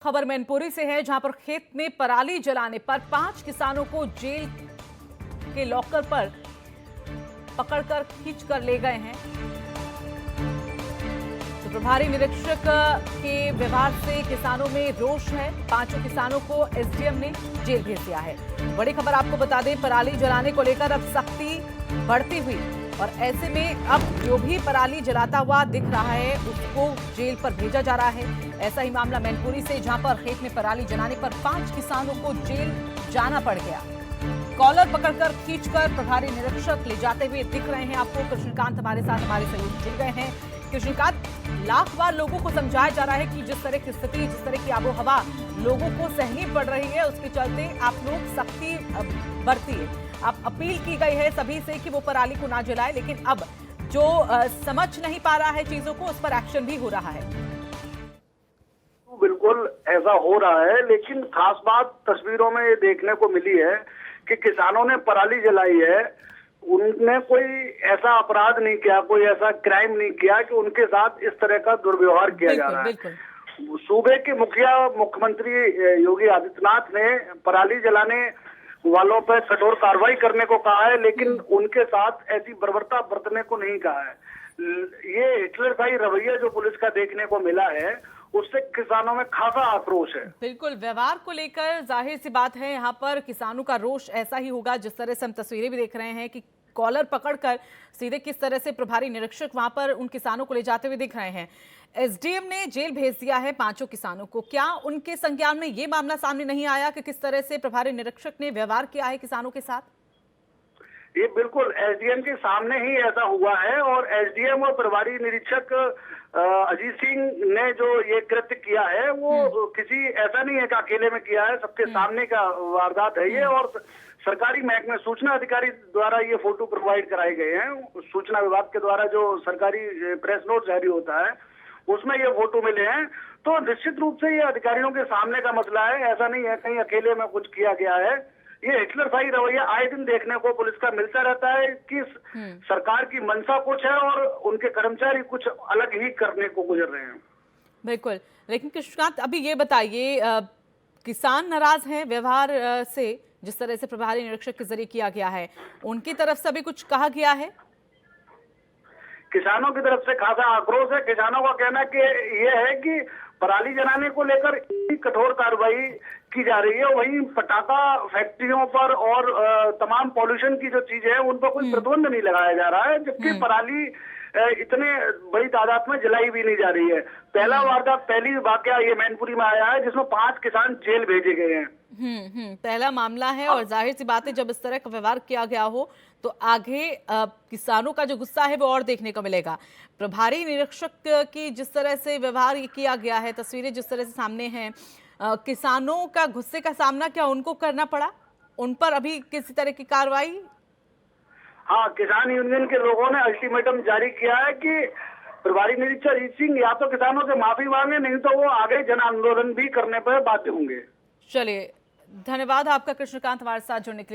खबर मैनपुरी से है, जहां पर खेत में पराली जलाने पर 5 किसानों को जेल के लॉकर पर पकड़कर खींचकर ले गए हैं। तो प्रभारी निरीक्षक के व्यवहार से किसानों में रोष है। 5 किसानों को एसडीएम ने जेल भेज दिया है। बड़ी खबर आपको बता दें, पराली जलाने को लेकर अब सख्ती बढ़ती हुई और ऐसे में अब जो भी पराली जलाता हुआ दिख रहा है उसको जेल पर भेजा जा रहा है। ऐसा ही मामला मैनपुरी से, जहां पर खेत में पराली जलाने पर 5 किसानों को जेल जाना पड़ गया। कॉलर पकड़कर खींचकर प्रभारी निरीक्षक ले जाते हुए दिख रहे हैं आपको। कृष्णकांत हमारे साथ हमारे सहयोगी जुड़ गए हैं। कृष्णकांत, लाख बार लोगों को समझाया जा रहा है कि जिस तरह की स्थिति, जिस तरह की आबो हवा लोगों को सहनी पड़ रही है, उसके चलते आप लोग सख्ती बरतिए। आप अपील की गई है सभी से कि वो पराली को ना जलाए, लेकिन अब जो समझ नहीं पा रहा है चीजों को, उस पर एक्शन भी हो रहा है। बिल्कुल ऐसा हो रहा है, लेकिन खास बात तस्वीरों में ये देखने को मिली है कि किसानों ने पराली जलाई है। उनने कोई ऐसा अपराध नहीं किया, कोई ऐसा क्राइम नहीं किया कि उनके साथ इस तरह का दुर्व्यवहार किया जा रहा है। सूबे के मुख्यमंत्री योगी आदित्यनाथ ने पराली जलाने वालों पर कठोर कार्रवाई करने को कहा है, लेकिन उनके साथ ऐसी बर्बरता बरतने को नहीं कहा है। ये हिटलरशाही रवैया जो पुलिस का देखने को मिला है, उससे किसानों में खासा आक्रोश है। बिल्कुल, व्यवहार को लेकर जाहिर सी बात है यहाँ पर किसानों का रोष ऐसा ही होगा। जिस तरह से हम तस्वीरें भी देख रहे हैं कि कॉलर पकड़कर सीधे किस तरह से प्रभारी निरीक्षक वहां पर उन किसानों को ले जाते हुए दिख रहे हैं। एसडीएम ने जेल भेज दिया है 5 किसानों को। क्या उनके संज्ञान में ये मामला सामने नहीं आया कि किस तरह से प्रभारी निरीक्षक ने व्यवहार किया है किसानों के साथ? ये बिल्कुल एसडीएम के सामने ही ऐसा हुआ है और एसडीएम और प्रभारी निरीक्षक अजीत सिंह ने जो ये कृत्य किया है वो किसी ऐसा नहीं है कि अकेले में किया है, सबके सामने का वारदात है ये। और सरकारी महकमे सूचना अधिकारी द्वारा ये फोटो प्रोवाइड कराए गए हैं। सूचना विभाग के द्वारा जो सरकारी प्रेस नोट जारी होता है उसमें ये फोटो मिले हैं। तो निश्चित रूप से ये अधिकारियों के सामने का मसला है, ऐसा नहीं है कहीं अकेले में कुछ किया गया है। ये हिटलरशाही रवैया आए दिन देखने को पुलिस का मिलता रहता है कि सरकार की मंशा कुछ है और उनके कर्मचारी कुछ अलग ही करने को गुजर रहे हैं। बिल्कुल, लेकिन कृष्णकांत अभी ये बताइए, किसान नाराज हैं व्यवहार से, जिस तरह से प्रभारी निरीक्षक के जरिए किया गया है, उनकी तरफ से अभी कुछ कहा गया है? किसानों की तरफ से खासा आक्रोश है। किसानों का कहना कि ये है कि पराली जलाने को लेकर कठोर कार्रवाई की जा रही है, वहीं पटाखा फैक्ट्रियों पर और तमाम पॉल्यूशन की जो चीजें हैं उन पर कोई प्रतिबंध नहीं लगाया जा रहा है, जबकि पराली इतने बड़ी तादाद में जलाई भी नहीं जा रही है। पहली वाकया ये मैनपुरी में आया है जिसमें 5 किसान जेल भेजे गए हैं। पहला मामला है और जाहिर सी बात है जब इस तरह का व्यवहार किया गया हो तो आगे किसानों का जो गुस्सा है वो और देखने को मिलेगा। प्रभारी निरीक्षक की जिस तरह से व्यवहार किया गया है, तस्वीरें जिस तरह से सामने हैं, किसानों का गुस्से का सामना क्या उनको करना पड़ा? उन पर अभी किसी तरह की कार्रवाई? हाँ, किसान यूनियन के लोगों ने अल्टीमेटम जारी किया है कि प्रभारी निरीक्षक अजीत सिंह या तो किसानों से माफी मांगे, नहीं तो वो आगे जन आंदोलन भी करने पर बाध्य होंगे। चलिए, धन्यवाद आपका कृष्णकांत हमारे साथ जुड़ने के लिए।